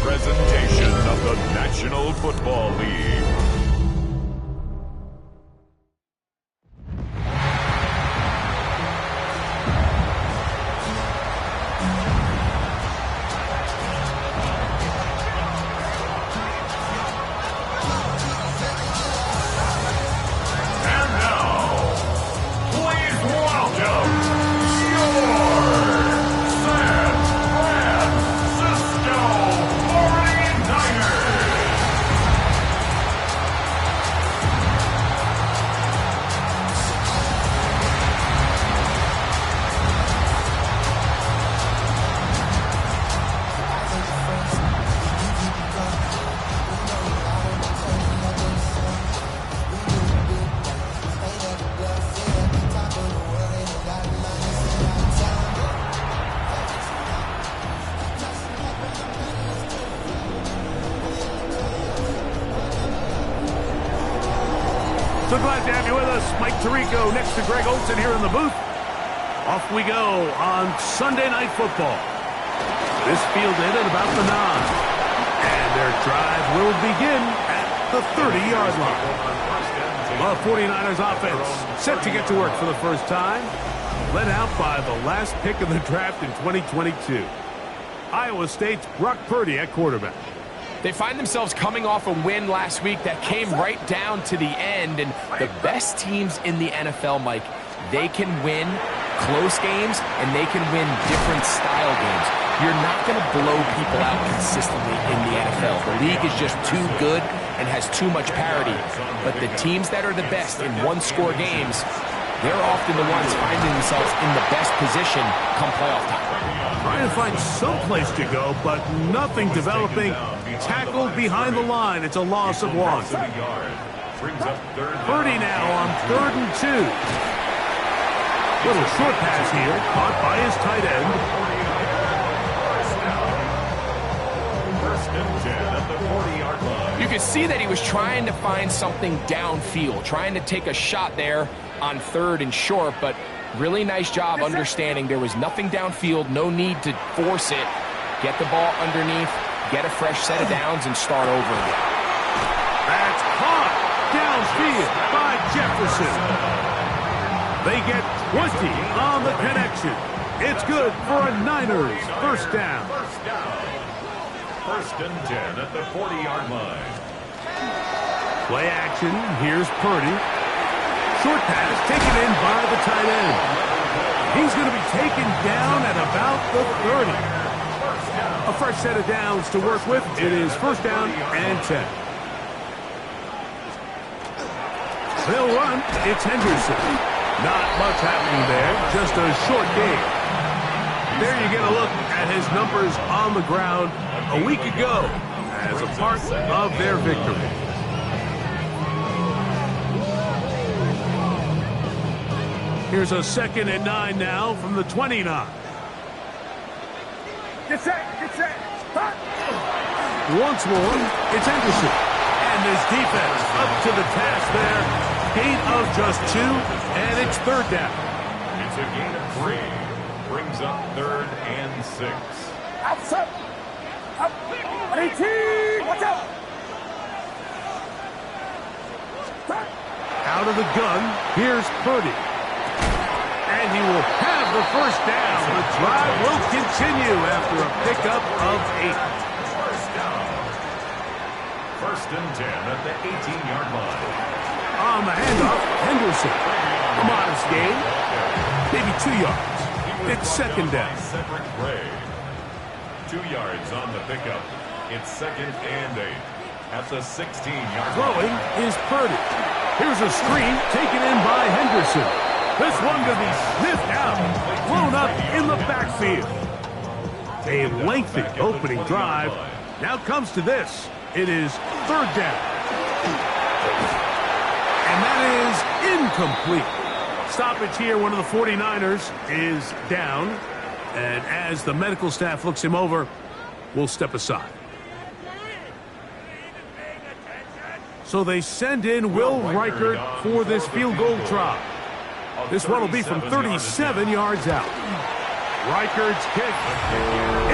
presentation of the National Football League. So glad to have you with us. Mike Tirico next to Greg Olsen here in the booth. Off we go on Sunday Night Football. This field in at about the 9. And their drive will begin at the 30-yard line. The 49ers offense set to get to work for the first time. Led out by the last pick of the draft in 2022. Iowa State's Brock Purdy at quarterback. They find themselves coming off a win last week that came right down to the end, and the best teams in the NFL, Mike, they can win close games and they can win different style games. You're not going to blow people out consistently in the NFL. The league is just too good and has too much parity. But the teams that are the best in one-score games, they're often the ones finding themselves in the best position come playoff time. Trying to find some place to go, but nothing developing. Tackled behind the line. It's a loss of 1. Purdy now on 3rd and 2. Little short pass here, caught by his tight end. First and 10 at the 40-yard line. You can see that he was trying to find something downfield, trying to take a shot there on 3rd and short, but really nice job understanding there was nothing downfield, no need to force it. Get the ball underneath, get a fresh set of downs, and start over again. That's caught downfield by Jefferson. They get 20 on the connection. It's good for a Niners first down. First and 10 at the 40-yard line. Play action. Here's Purdy. Short pass taken in by the tight end. He's going to be taken down at about the 30. A fresh set of downs to work with. It is first down and 10. They'll run. It's Henderson. Not much happening there. Just a short game. There you get a look at his numbers on the ground a week ago as a part of their victory. Here's a 2nd and 9 now from the 29. Get set, get set. Once more, it's Henderson. And his defense up to the task there. Gain of just 2, and it's 3rd down. It's a gain of 3. Brings up 3rd and 6. Outside. Up. 18. Watch out. Out of the gun, here's Purdy. And he will have the first down. The drive will continue after a pickup of 8. First and 10 at the 18-yard line. On the handoff, Henderson. A modest gain. Maybe 2 yards. It's 2nd down. Cedric Gray. 2 yards on the pickup. It's 2nd and 8 at the 16-yard line. Throwing is Purdy. Here's a screen taken in by Henderson. This one going to be sniffed out, blown up in the backfield. A lengthy opening drive. Now comes to this. It is 3rd down. And that is incomplete. Stoppage here. One of the 49ers is down. And as the medical staff looks him over, we'll step aside. So they send in Will Reichert for this field goal try. This one will be from 37 yards out. Reichert's kick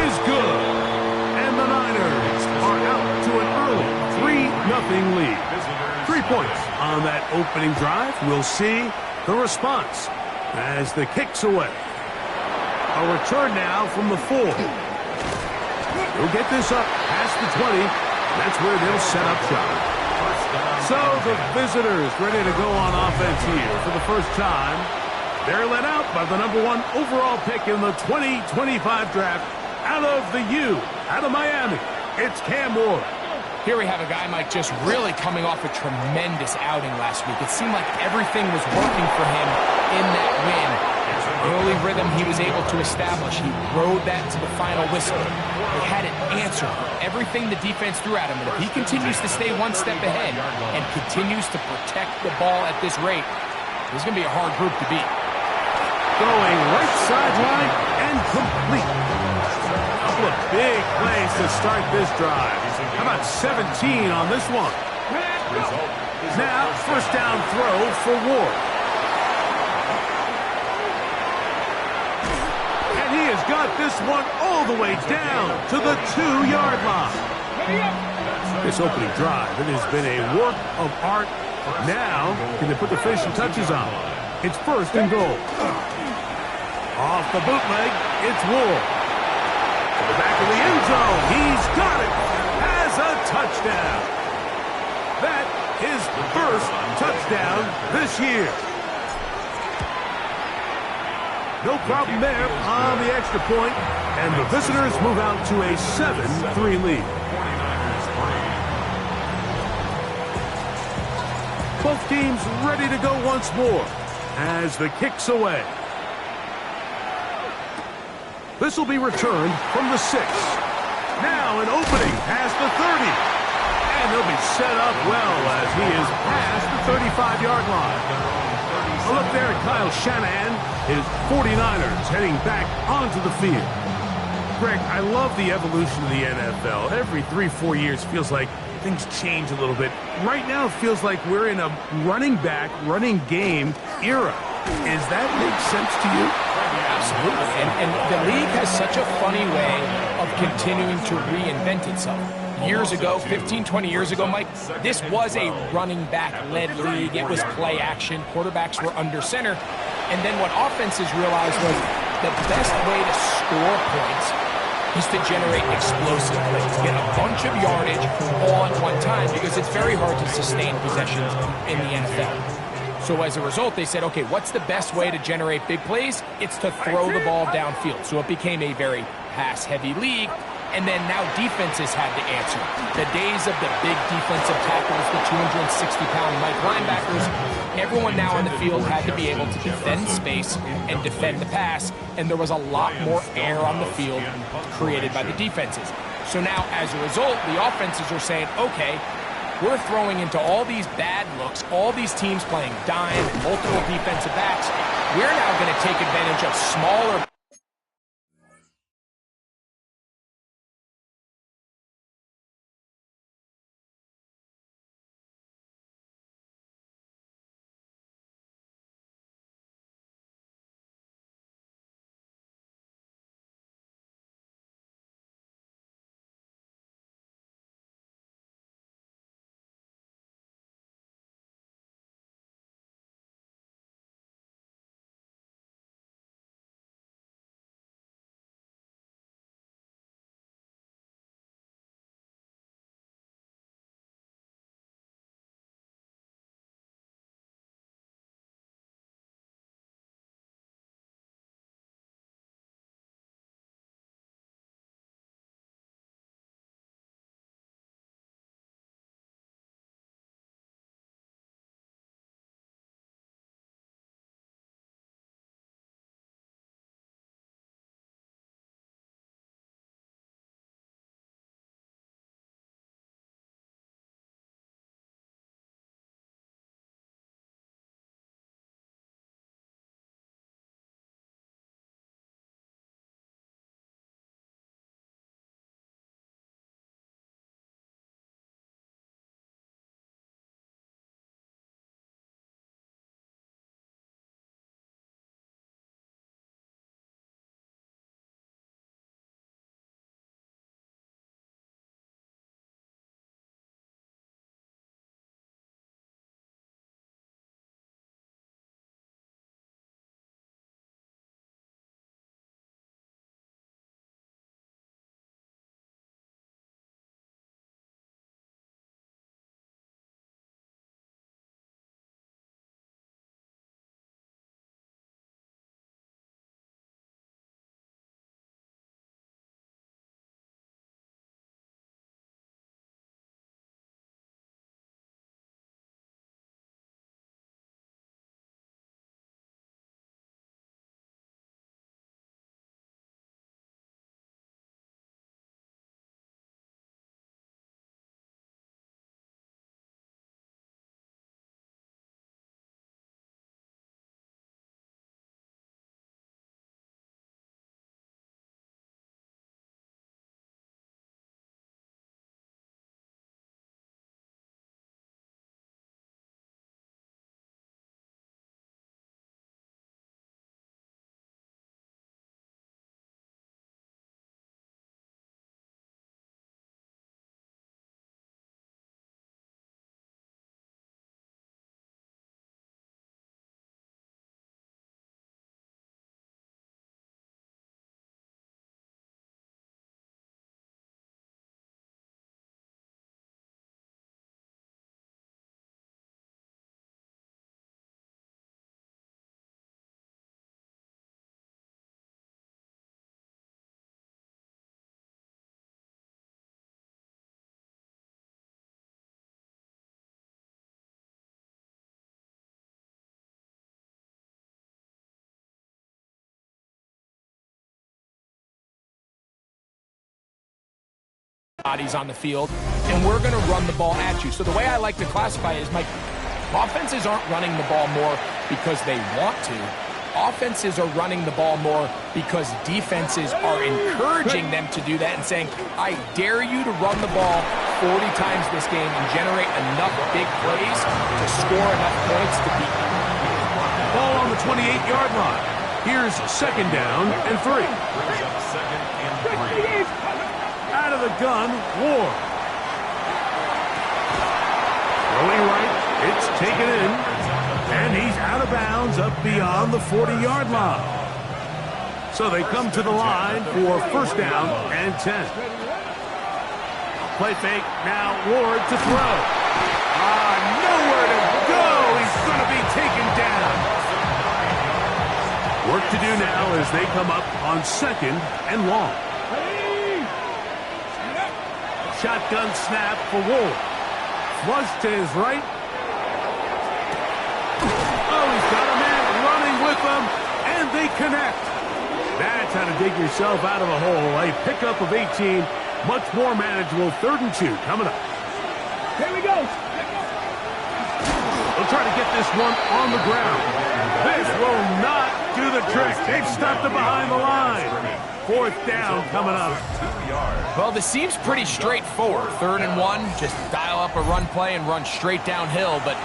is good. And the Niners 0 lead. Visitors 3 points on that opening drive. We'll see the response as the kick's away. A return now from the 4. He'll get this up past the 20. That's where they'll set up shop. So the visitors ready to go on offense here for the first time. They're led out by the #1 overall pick in the 2025 draft out of the U, out of Miami. It's Cam Ward. Here we have a guy, Mike, just really coming off a tremendous outing last week. It seemed like everything was working for him in that win. Early rhythm he was able to establish. He rode that to the final whistle. He had it answered everything the defense threw at him. And if he continues to stay one step ahead and continues to protect the ball at this rate, this is going to be a hard group to beat. Going right sideline and complete. A couple of big plays to start this drive. How about 17 on this one? Now, first down throw for Ward. And he has got this one all the way down to the 2-yard line. This opening drive, it has been a work of art. Now, can they put the finishing touches on? It's first and goal. Off the bootleg, it's Ward. To the back of the end zone, he's got it as a touchdown. That is the first touchdown this year. No problem there on the extra point, and the visitors move out to a 7-3 lead. Both teams ready to go once more as the kick's away. This will be returned from the 6. Now an opening past the 30. And he'll be set up well as he is past the 35-yard line. A look there at Kyle Shanahan, his 49ers heading back onto the field. Greg, I love the evolution of the NFL. Every 3-4 years feels like things change a little bit. Right now it feels like we're in a running back, running game era. Is that make sense to you? Absolutely. And the league has such a funny way of continuing to reinvent itself. Years ago, 15, 20 years ago, Mike, this was a running back-led league. It was play action. Quarterbacks were under center. And then what offenses realized was the best way to score points is to generate explosive plays, get a bunch of yardage all at one time, because it's very hard to sustain possessions in the NFL. So as a result, they said, okay, what's the best way to generate big plays? It's to throw the ball downfield. So it became a very pass-heavy league. And then now defenses had to answer. The days of the big defensive tackles, the 260-pound Mike linebackers, everyone now on the field had to be able to defend space and defend the pass, and there was a lot more air on the field created by the defenses. So now, as a result, the offenses are saying, okay, we're throwing into all these bad looks, all these teams playing dime and multiple defensive backs. We're now going to take advantage of smaller bodies on the field, and we're going to run the ball at you. So the way I like to classify it is, Mike, offenses aren't running the ball more because they want to. Offenses are running the ball more because defenses are encouraging them to do that and saying, I dare you to run the ball 40 times this game and generate enough big plays to score enough points to beat you. Ball on the 28-yard line. Here's second down and 3. Brings up second and 3. Out of the gun, Ward. Throwing right, it's taken in, and he's out of bounds up beyond the 40-yard line. So they come to the line for first down and 10. Play fake, now Ward to throw. Nowhere to go. He's going to be taken down. Work to do now as they come up on second and long. Shotgun snap for Ward. Flush to his right. Oh, he's got a man running with them, and they connect. That's how to dig yourself out of a hole. A pickup of 18, much more manageable. 3rd and 2 coming up. Here we go. They'll try to get this one on the ground. This will not do the trick. They've stopped it behind the line. 4th down coming up. Well, this seems pretty straightforward. 3rd and 1, just dial up a run play and run straight downhill. But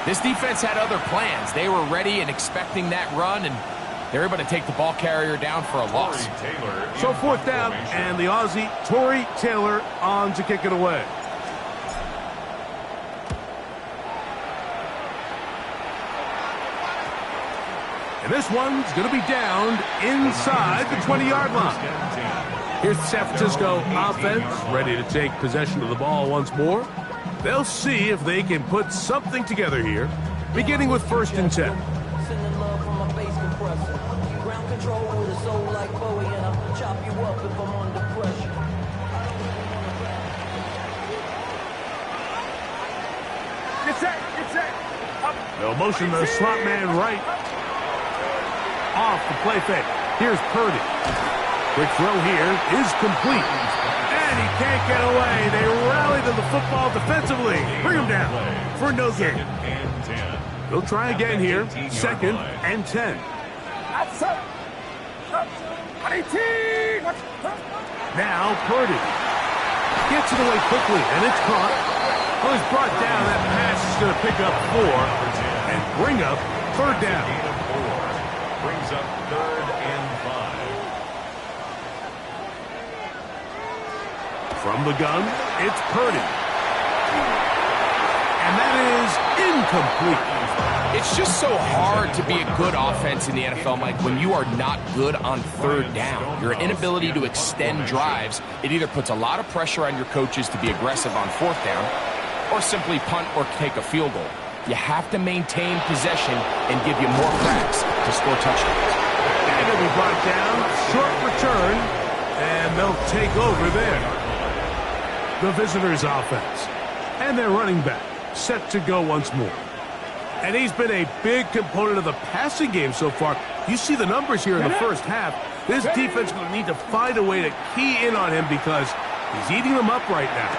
this defense had other plans. They were ready and expecting that run, and they were able to take the ball carrier down for a loss. So 4th down, and the Aussie, Tory Taylor, on to kick it away. And this one's going to be downed inside the 20-yard line. Here's the San Francisco offense, ready to take possession of the ball once more. They'll see if they can put something together here, beginning with 1st and 10. Get set. Up. They'll motion the slot man right. Off the play fake. Here's Purdy. Quick throw here is complete. And he can't get away. They rally to the football defensively. Bring him down for no gain. They'll try again here. 2nd and 10. Outside. Up. 18. Now Purdy gets it away quickly, and it's caught. Well, he's brought down. That pass is going to pick up 4 and bring up 3rd down. Brings up 3rd and 5. From the gun, it's Purdy. And that is incomplete. It's just so hard to be a good offense in the NFL, Mike, when you are not good on 3rd down. Your inability to extend drives, it either puts a lot of pressure on your coaches to be aggressive on 4th down or simply punt or take a field goal. You have to maintain possession and give you more cracks to score touchdowns. And it'll be brought down, short return, and they'll take over there. The visitors' offense. And their running back set to go once more. And he's been a big component of the passing game so far. You see the numbers here in the first half. This defense is going to need to find a way to key in on him because he's eating them up right now.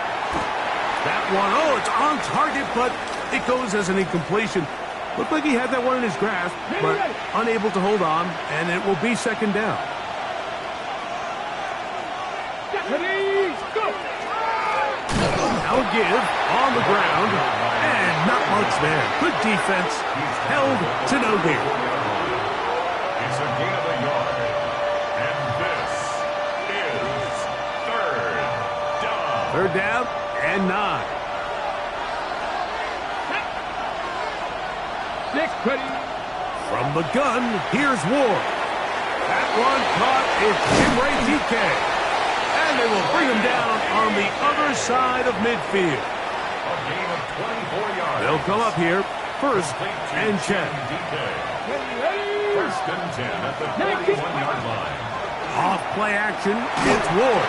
That one, oh, it's on target, but it goes as an incompletion. Looked like he had that one in his grasp, but unable to hold on, and it will be 2nd down. Now give on the ground, and not much there. Good defense, held to no gain. It's a gain of a yard, and this is 3rd down. 3rd down and 9. From the gun, here's Ward. That one caught is Jimray DK. And they will bring him down on the other side of midfield. A gain of 24 yards. They'll come up here, 1st and 10. 1st and 10 at the 41-yard line. Off play action, it's Ward.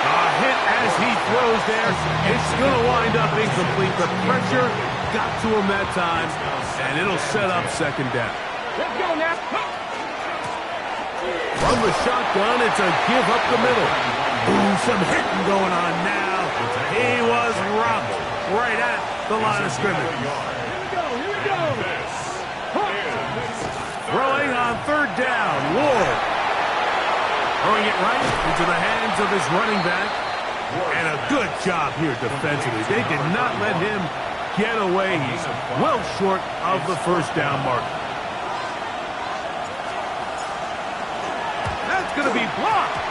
A hit as he throws there. It's going to wind up incomplete. The pressure got to him that time, and it'll set up 2nd down. Let's go now. From the shotgun, it's a give up the middle. Ooh, some hitting going on now. He was rocked right at the line of scrimmage. Here we go. This is Throwing on third down, Ward. Throwing it right into the hands of his running back. And a good job here defensively. They did not let him get away. He's well short of the first down mark. That's going to be blocked.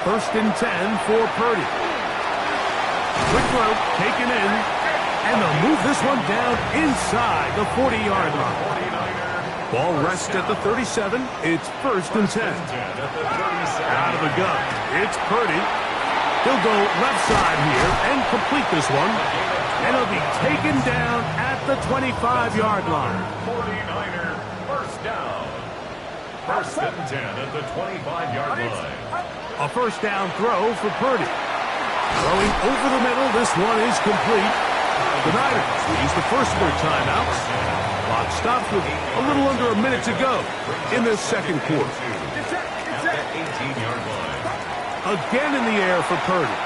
First and 10 for Purdy. Quick throw, taken in, and they'll move this one down inside the 40-yard line. Ball rests at the 37. It's first and 10. Out of the gun, it's Purdy. He'll go left side here and complete this one. And he'll be taken down at the 25-yard line. 49er first down. First and 10 at the 25-yard line. A first down throw for Purdy. Throwing over the middle, this one is complete. The Niners use the first of their timeouts. Clock stops with a little under a minute to go in the second quarter. At the 18-yard line. Again in the air for Purdy.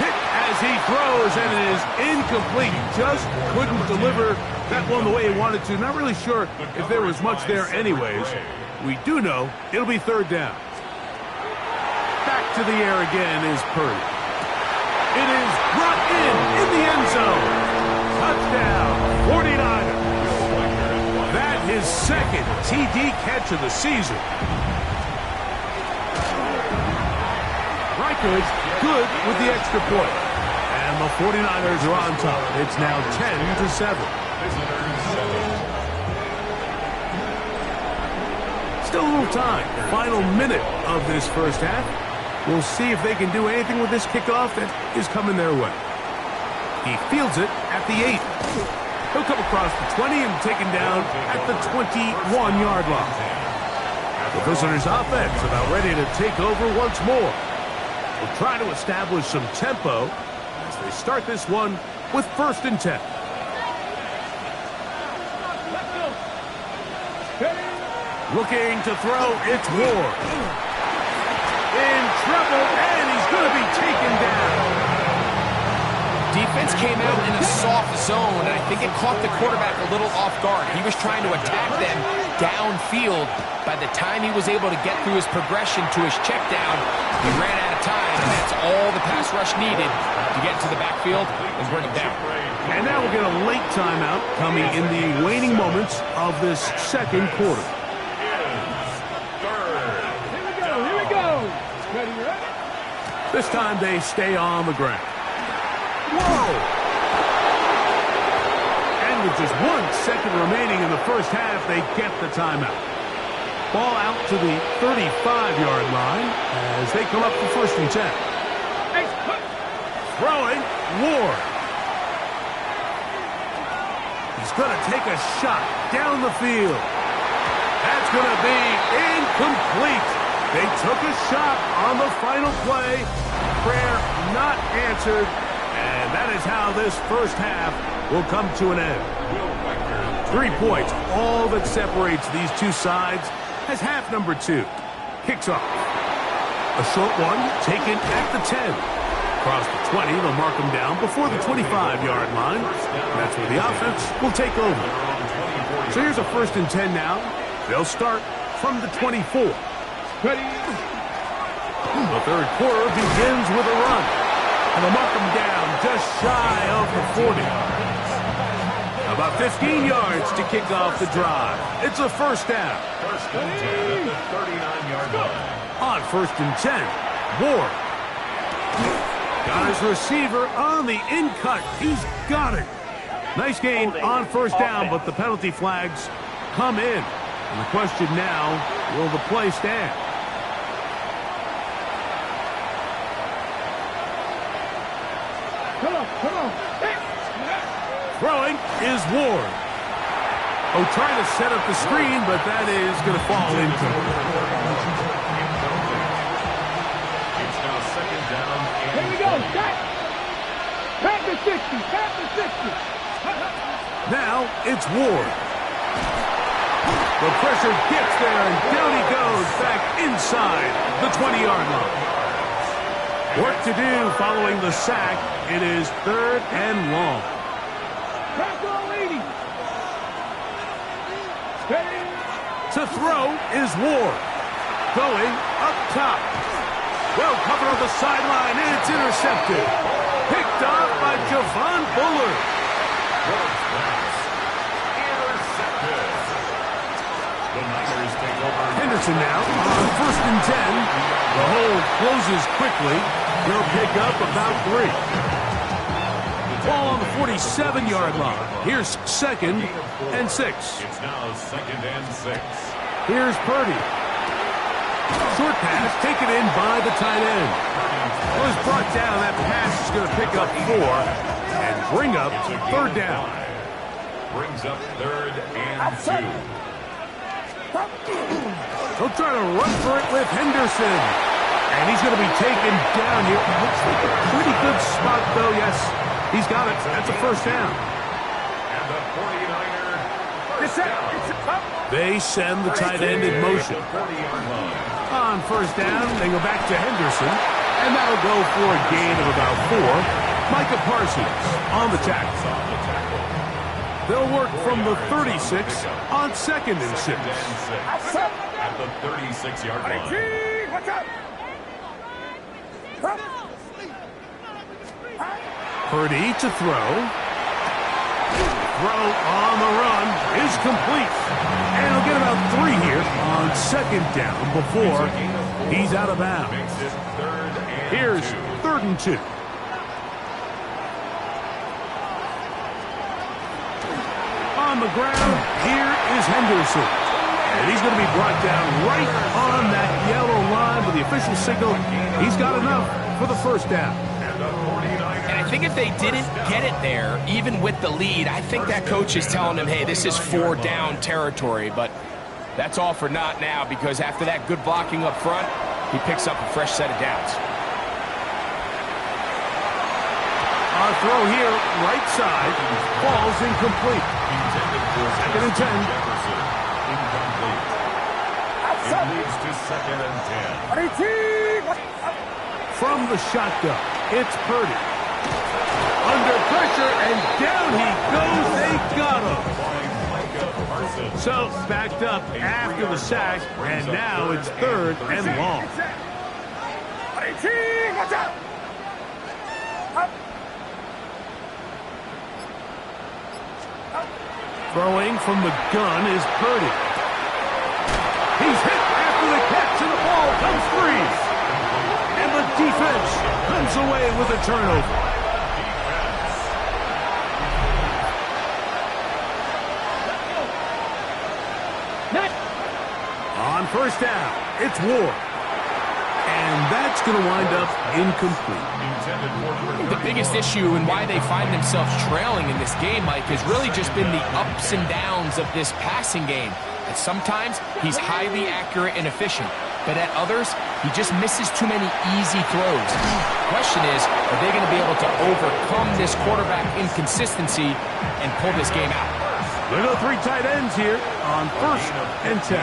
Hit as he throws, and it is incomplete. Just couldn't deliver that one the way he wanted to. Not really sure if there was much there anyways. We do know it'll be third down. Back to the air again is Purdy. It is brought in the end zone. Touchdown, 49ers. That his second TD catch of the season. Reichard's good with the extra point. And the 49ers are on top. It's now 10-7. Still a little time. Final minute of this first half. We'll see if they can do anything with this kickoff that is coming their way. He fields it at the 8. He'll come across the 20 and taken down at the 21-yard line. The visitors' offense about ready to take over once more. We'll try to establish some tempo as they start this one with first and 10. Looking to throw, it's Ward. In trouble, and he's going to be taken down. Defense came out in a soft zone, and I think it caught the quarterback a little off guard. He was trying to attack them downfield. By the time he was able to get through his progression to his check down, he ran out of time, and that's all the pass rush needed to get to the backfield and bring him down. And now we'll get a late timeout coming in the waning moments of this second quarter. Here we go. Ready? This time they stay on the ground. Whoa! And with just 1 second remaining in the first half, they get the timeout. Ball out to the 35-yard line as they come up for first and 10. Throwing, Ward. He's going to take a shot down the field. That's going to be incomplete. They took a shot on the final play. Prayer not answered. And that is how this first half will come to an end. 3 points, all that separates these two sides as half number 2 kicks off. A short one taken at the 10. Across the 20, they'll mark them down before the 25-yard line. That's where the offense will take over. So here's a first and 10 now. They'll start from the 24. Ready? The third quarter begins with a run. And they'll mark them down just shy of the 40. About 15 yards to kick off the drive. It's a first down. First and 10 at the 39-yard line. On first and 10, Ward. Got his receiver on the in-cut. He's got it. Nice gain on first down, but the penalty flags come in. And the question now, will the play stand? Come on. Hey. Throwing is Ward. Oh, trying to set up the screen, but that is going to fall incomplete. It's now second down and Here we go. Back. the 60. At the 60. Now it's Ward. The pressure gets there, and down he goes back inside the 20-yard line. Work to do following the sack. It is 3rd and long. Pass all 80. Steady. To throw is Ward. Going up top. Well covered on the sideline, and it's intercepted. Picked off by Javon Bullard. Intercepted. The Niners take over. Henderson now on 1st and 10. The hold closes quickly. They'll pick up about 3. Ball on the 47-yard line. Here's 2nd and 6. It's now 2nd and 6. Here's Purdy. Short pass taken in by the tight end. Well, it's brought down. That pass is going to pick up 4 and bring up 3rd down. Brings up 3rd and 2. They'll try to run for it with Henderson. And he's going to be taken down here. Looks like a pretty good spot, though. Yes, he's got it. That's a 1st down. And the 49er first down. They send the tight end in motion. 40-yard line. On 1st down, they go back to Henderson. And that'll go for a gain of about 4. Micah Parsons on the tackle. They'll work from the 36 on 2nd and 6. At the 36-yard line. Watch out. Purdy to throw. Throw on the run is complete. And he'll get about 3 here on 2nd down before he's out of bounds. Makes it 3rd and Here's 2. 3rd and 2. On the ground, here is Henderson. And he's going to be brought down right on that yellow line with the official signal. He's got enough for the 1st down. And I think if they didn't get it there, even with the lead, I think that coach is telling them, hey, this is 4 down territory. But that's all for naught now, because after that good blocking up front, he picks up a fresh set of downs. Our throw here, right side, falls incomplete. 2nd and 10. Jefferson, incomplete. It leads to 2nd and 10. From the shotgun, it's Purdy. Under pressure, and down he goes. They got him. So, backed up after the sack, and now it's 3rd and long. Watch out. Throwing from the gun is Purdy. He's hit after the catch, and the ball comes free. And the defense comes away with a turnover. On 1st down, it's Ward. And that's going to wind up incomplete. The biggest issue and why they find themselves trailing in this game, Mike, has really just been the ups and downs of this passing game. And sometimes he's highly accurate and efficient, but at others, he just misses too many easy throws. The question is, are they going to be able to overcome this quarterback inconsistency and pull this game out? They go 3 tight ends here on 1st and 10.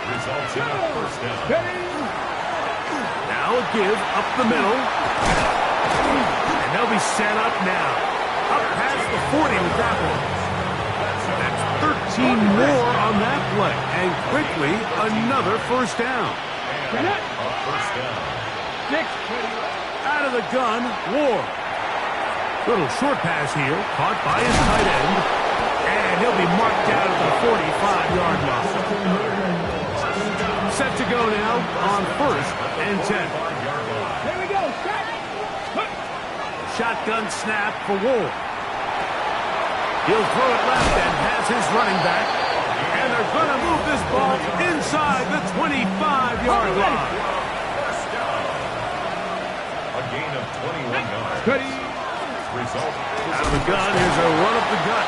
Results in a 1st down. Now a give up the middle. And they'll be set up now. Up past the 40 with that one. That's 13 more on that play. And quickly, another 1st down. And a 1st down. Out of the gun, Ward. Little short pass here, caught by his tight end. And he'll be marked down at the 45-yard line. Set to go now on 1st and 10. Here we go. Shotgun snap for Ward. He'll throw it left and has his running back. And they're going to move this ball inside the 25-yard line. First down. A gain of 21 yards. Result. Out of the gun, here's a run up the gut.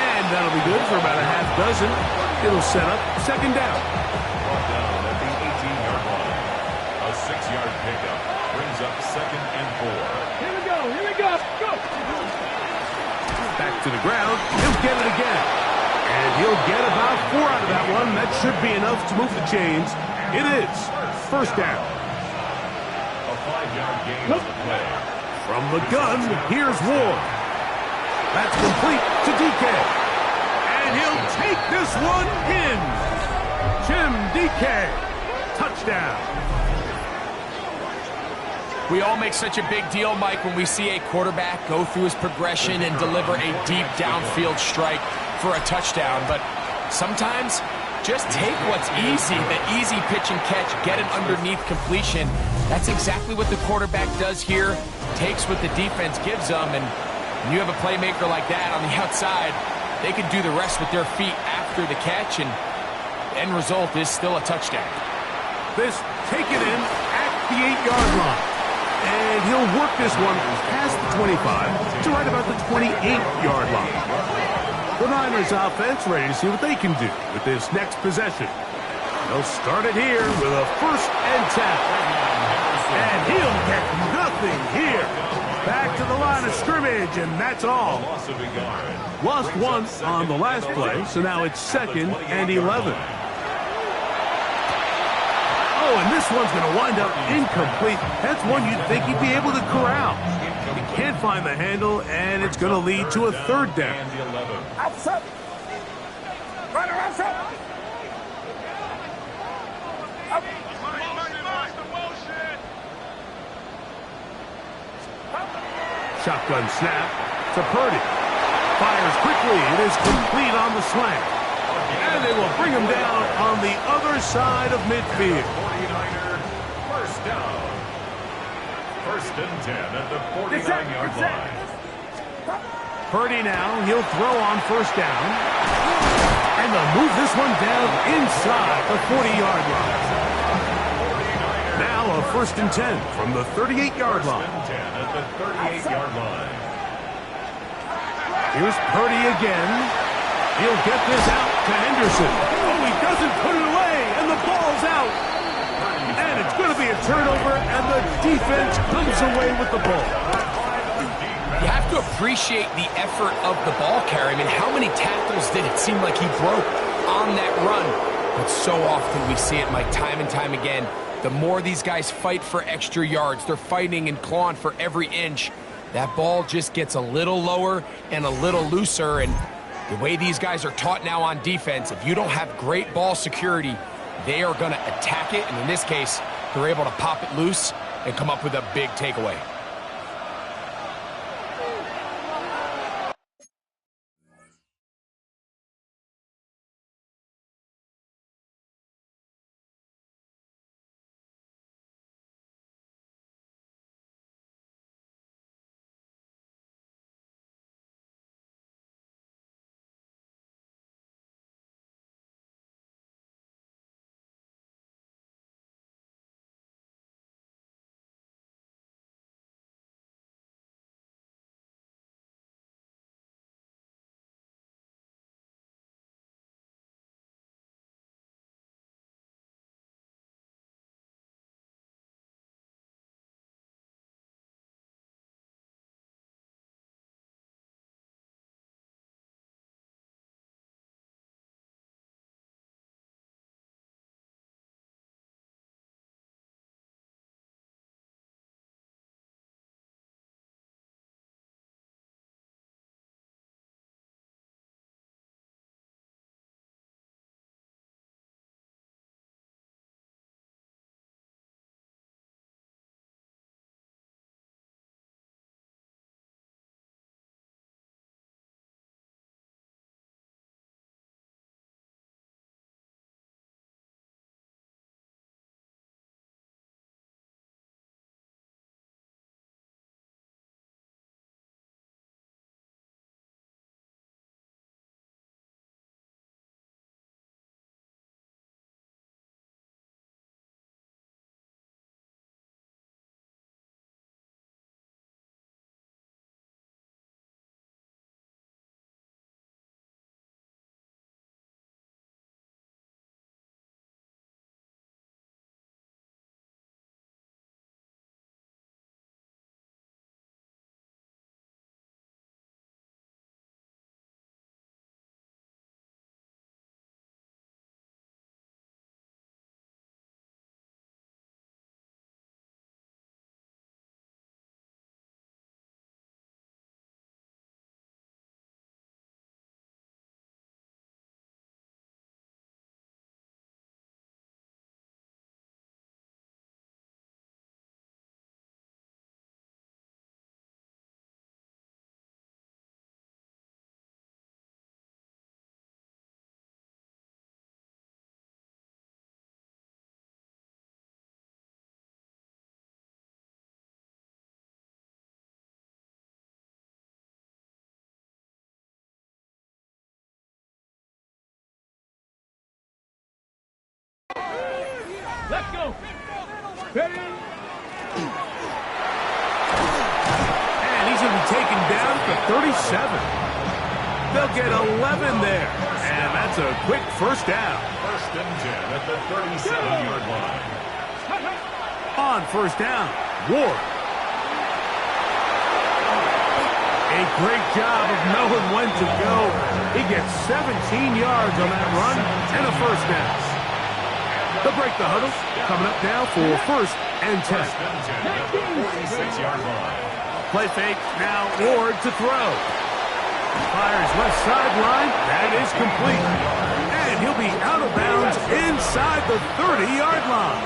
And that'll be good for about a half dozen. It'll set up 2nd down. Brought down at the 18-yard line. A 6-yard pickup. brings up 2nd and 4. Here we go. Here we go. Go. Back to the ground. He'll get it again. And he'll get about 4 out of that one. That should be enough to move the chains. It is first down. A 5-yard gain on the play. From the gun, here's Ward. That's complete to DK. And he'll take this one in. Jim DK. Touchdown. We all make such a big deal, Mike, when we see a quarterback go through his progression and deliver a deep downfield strike for a touchdown. But sometimes just take what's easy, the easy pitch and catch, get it underneath completion. That's exactly what the quarterback does here, takes what the defense gives them, and when you have a playmaker like that on the outside, they can do the rest with their feet after the catch, and the end result is still a touchdown. This taken in at the 8-yard line. And he'll work this one past the 25 to right about the 28-yard line. The Niners offense ready to see what they can do with this next possession. They'll start it here with a 1st and 10. And he'll get nothing here. Back to the line of scrimmage, and that's all. Lost 1 on the last play, so now it's 2nd and 11. Oh, and this one's going to wind up incomplete. That's one you'd think he'd be able to corral. He can't find the handle, and it's going to lead to a 3rd down. Outside. Runner outside. Shotgun snap to Purdy. Fires quickly. It is complete on the slant. And they will bring him down on the other side of midfield. 49er, first down. 1st and 10 at the 49-yard line. Purdy now, he'll throw on 1st down. And they'll move this one down inside the 40-yard line. Now a 1st and 10 from the 38-yard line. 1st and 10 at the 38-yard line. Here's Purdy again. He'll get this out to Henderson. Oh, he doesn't put it away, and the ball's out. And it's going to be a turnover, and the defense comes away with the ball. You have to appreciate the effort of the ball carrier. I mean, how many tackles did it seem like he broke on that run? But so often we see it, Mike, time and time again. The more these guys fight for extra yards, they're fighting and clawing for every inch. That ball just gets a little lower and a little looser, and the way these guys are taught now on defense, if you don't have great ball security, they are going to attack it, and in this case, they're able to pop it loose and come up with a big takeaway. Let's go. Ready? And he's going to be taken down to 37. They'll get 11 there. And that's a quick first down. First and 10 at the 37-yard line. On first down, Ward. A great job of knowing when to go. He gets 17 yards on that run and a first down. They'll break the huddle. Coming up now for first and 10. First and 10 at the 46-yard line. Play fake, now Ward to throw. Fires left sideline, that is complete. And he'll be out of bounds inside the 30-yard line.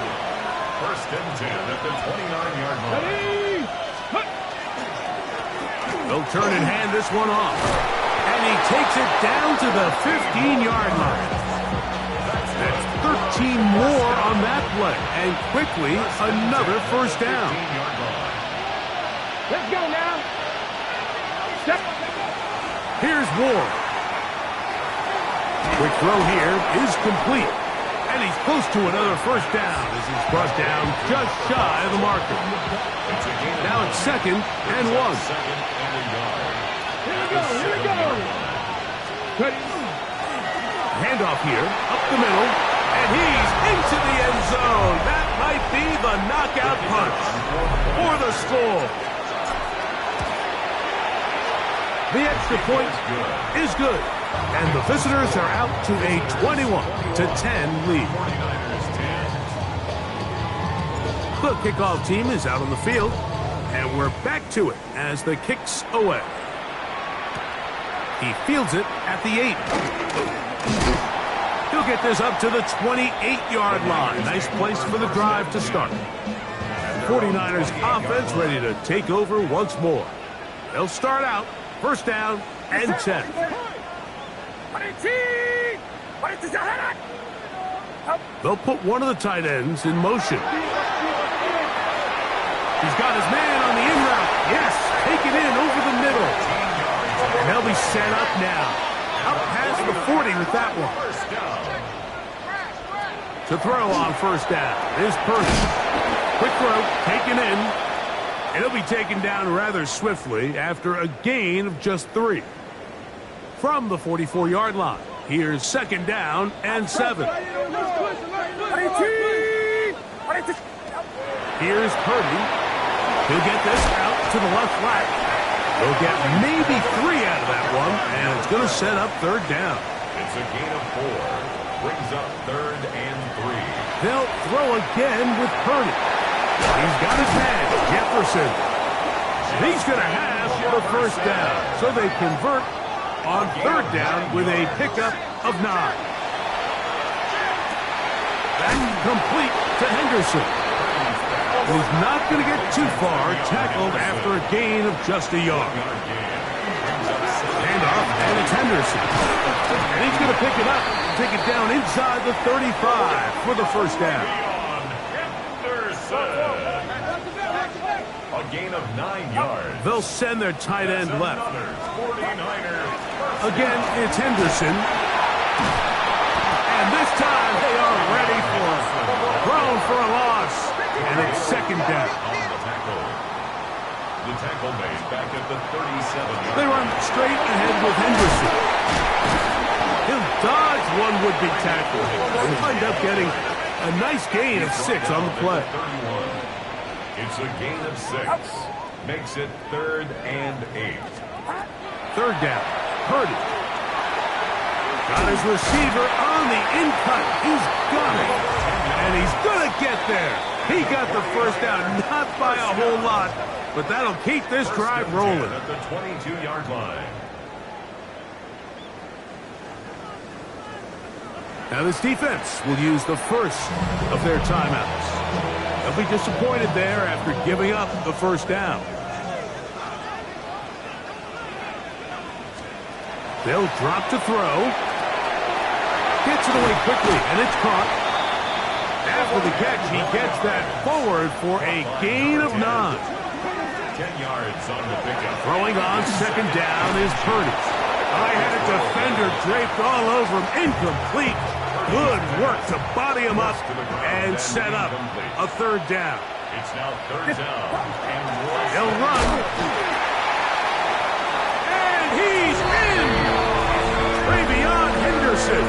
First and 10 at the 29-yard line. Ready? They'll turn and hand this one off. And he takes it down to the 15-yard line. That's 13 more on that play. And quickly, another first down. 15-yard line. Let's go now. Step. Here's Ward. Quick throw here is complete. And he's close to another first down as he's brought down just shy of the marker. It's a gain of Now it's second and 1. second and a yard. Here we go. Here we go. Ready? Handoff here, up the middle, and he's into the end zone. That might be the knockout punch for the score. The extra point is good, and the visitors are out to a 21-10 lead. 49ers 10. The kickoff team is out on the field, and we're back to it as the kick's away. He fields it at the 8. He'll get this up to the 28-yard line. Nice place for the drive to start. 49ers offense ready to take over once more. They'll start out first down and 10. They'll put one of the tight ends in motion. He's got his man on the in route. Yes, take it in over the middle. And they'll be set up now. Up past the 40 with that one. First down. To throw on first down is Purdy. Quick throw, taken in. And he'll be taken down rather swiftly after a gain of just 3. From the 44-yard line, here's second down and 7. Here's Purdy. He'll get this out to the left flat. They'll get maybe 3 out of that one, and it's going to set up third down. It's a gain of 4. Brings up third and 3. They'll throw again with Purdy. He's got his man, Jefferson. He's going to have the first down, so they convert on third down with a pickup of 9. That's complete to Henderson. He's not going to get too far, tackled after a gain of just a yard. Handoff, and it's Henderson. And he's going to pick it up, take it down inside the 35 for the first down. A gain of 9 yards. They'll send their tight end left. 49ers. Again, it's Henderson. And this time they are ready for it. Thrown for a loss. And it's second down. The tackle made back at the 37. They run straight ahead with Henderson. He'll dodge one would-be tackle. They'll wind up getting a nice gain of 6 on the play. 31. It's a gain of 6. Makes it third and 8. Third down. Purdy. Got his receiver on the in-cut. He's got it. And he's going to get there. He got the first down, not by a whole lot, but that'll keep this drive rolling. At the 22-yard line. Now this defense will use the first of their timeouts. They'll be disappointed there after giving up the first down. They'll drop to throw. Gets it away quickly, and it's caught. After the catch, he gets that forward for a gain of 9. 10 yards on the pickup. Throwing on second down is Purdy. I had a defender draped all over him. Incomplete. Good work to body him up and set up a third down. It's now third down. And He'll run. And he's in! Travion Henderson.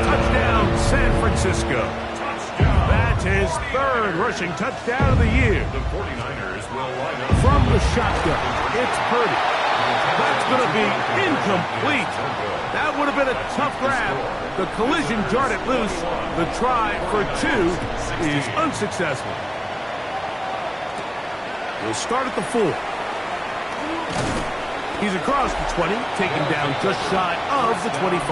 Touchdown, San Francisco. That's his third rushing touchdown of the year. The 49ers will line up From the shotgun, it's Purdy. That's going to be incomplete. That would have been a tough grab. The collision jarred it loose. The try for 2 is unsuccessful. He'll start at the 4. He's across the 20, taken down just shy of the 25.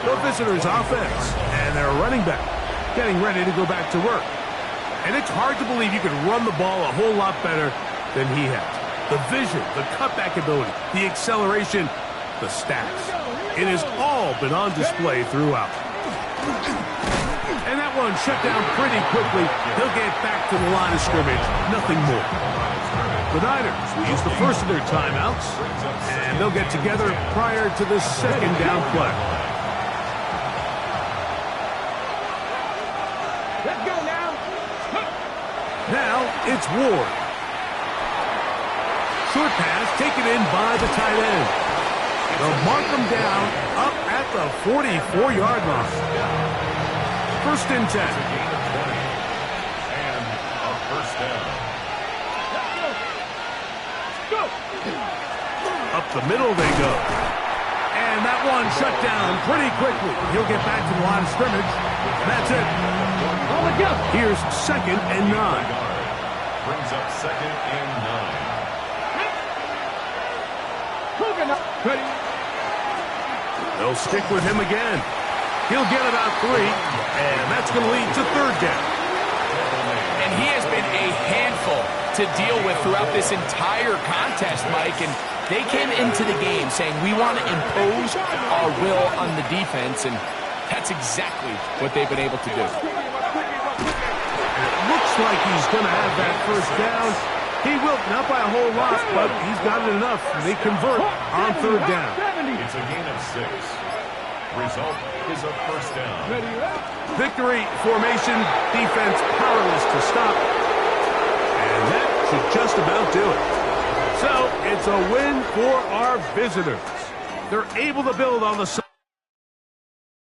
The visitors' offense and their running back getting ready to go back to work. And it's hard to believe you can run the ball a whole lot better than he has. The vision, the cutback ability, the acceleration, the stats. It has all been on display throughout. And that one shut down pretty quickly. He'll get back to the line of scrimmage. Nothing more. The Niners will use the first of their timeouts, and they'll get together prior to the second down play. Let's go now. Now it's Ward. Short pass taken in by the tight end. They'll mark him down up at the 44-yard line. First and 10. and a first down. Go. Up the middle they go. And that one shut down pretty quickly. He'll get back to the line of scrimmage. That's it. All together. Here's second and 9. Brings up second and 9. Moving up. Ready. They'll stick with him again. He'll get about 3, and that's going to lead to third down. And he has been a handful to deal with throughout this entire contest, Mike. And they came into the game saying, we want to impose our will on the defense, and that's exactly what they've been able to do. It looks like he's going to have that first down. He will, not by a whole lot, but he's got it enough. They convert on third down. It's a gain of 6. Result is a first down. Ready up. Victory formation, defense powerless to stop. And that should just about do it. So, it's a win for our visitors. They're able to build on the